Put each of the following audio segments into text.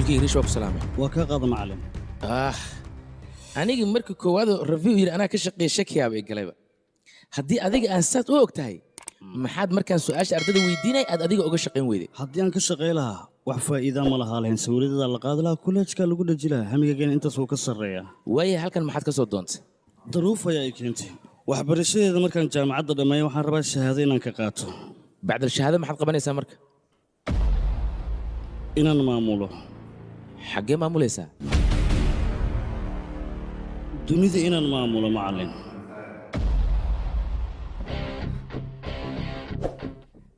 wiilkii riishwa ku salaamay waa ka qaada macallin anigi markii koowaad review yiri anaa ka shaqeeyay shakiyaab ay galayba haddii adiga aan saad u ogtahay maxaad markaan su'aasha ardada weydiinay aad adiga uga shaqeyn weyday haddii aan ka shaqeey lahaa wax faa'iido ma lahaa lahayn sawirada la qaadi lahaa kolleejka lagu dhaji lahaa hamigageena intaas wuu ka sarreeyaa waaye halkan maxaad ka soo doontay daruuf ayaa ay keentay waxbarashadeeda markaan jaamacadda dhammeeyo waxaan rabaa shahaado inaan ka qaato bacdal shahaado maxaad qabanaysaa marka inaan maamulo xaggee maamulaysaa dunida inaan maamulo macallin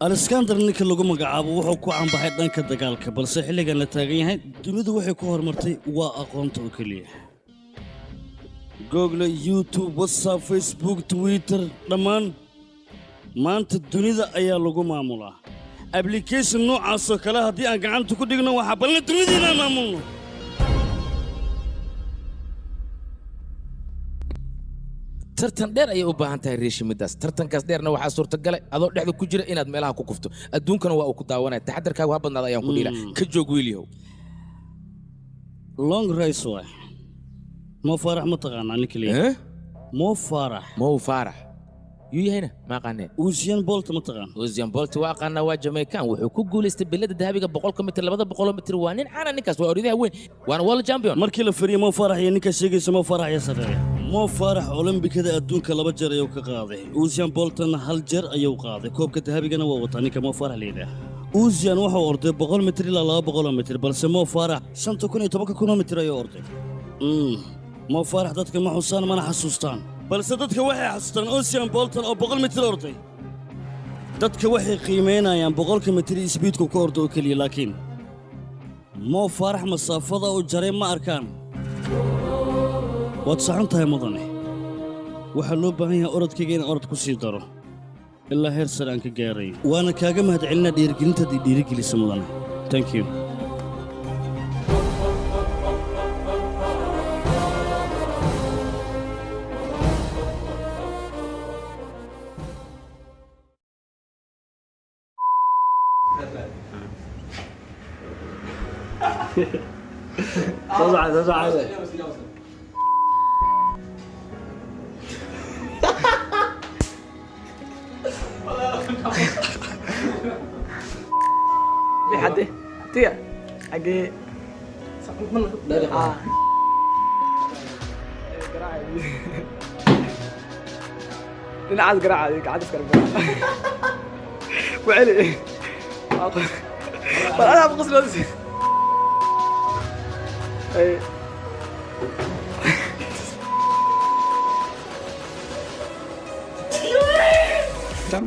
alexander ninka lagu magacaabo wuxuu ku caanbaxay dhanka dagaalka balse xilligan la taagan yahay dunidu waxay ku horumartay waa aqoonta oo keliya google youtube whatsapp facebook twitter dhammaan maanta dunida ayaa lagu maamulaa application noocaasoo kale haddii aan gacanta ku dhigno waxaa balna dunida inaan maamulno tartan dheer ayay u baahan tahay riishimidaas tartankaas dheerna waxaa suurtagalay adoo dhexda ku jira inaad meelaha ku kufto adduunkana waa uu ku daawanaya taxadarkaagu ha badnaada ayaan ku dhiila ka joog wiilyahow long race waay moo faarax ma taqaanaa ninka leeyahay moo faarax yuu yahayna ma aqaanee usain bolt ma taqaan usain bolt waa aqaanaa waa jamaican wuxuu ku guulaystay bilada dahabiga 100 mitir 200 mitir waa nin caan ninkaas waa orodyaha weyn waana world champion markii la fariyo moo faarax iyo ninka sheegaysa moo faarax ayaa sareeya moo faarax olombikada adduunka 2 jeer ayuu ka qaaday usain boltna 1 jeer ayuu qaaday koobka dahabigana waa wataa ninka moo faarax leeyahay usain wuxuu orday 100 mitir ilaa 200 mitir balse moo faarax 5,000 mitir ayuu orday moo faarax dadka ma xusaan mana xasuustaan balse dadka waxay xasuustaan usain bolton oo 100 mitir orday dadka waxay qiimeynayaan 100 mitir isbiidku ka ordo oo keliya laakiin moo faarax masaafada uu jaray ma arkaan waad saxan tahay mudane waxaa loo baahan yahay orodkayga inaan orod ku sii daro ilaa heer sare aan ka gaaray waana kaaga mahadcelinaa dhiirigelintaadii dhiirigelisa mudane thank you صعب حد تيا حقي انا عايز قراعه هذيك عايز قراعه وعلي انا بقص نفسي اي تم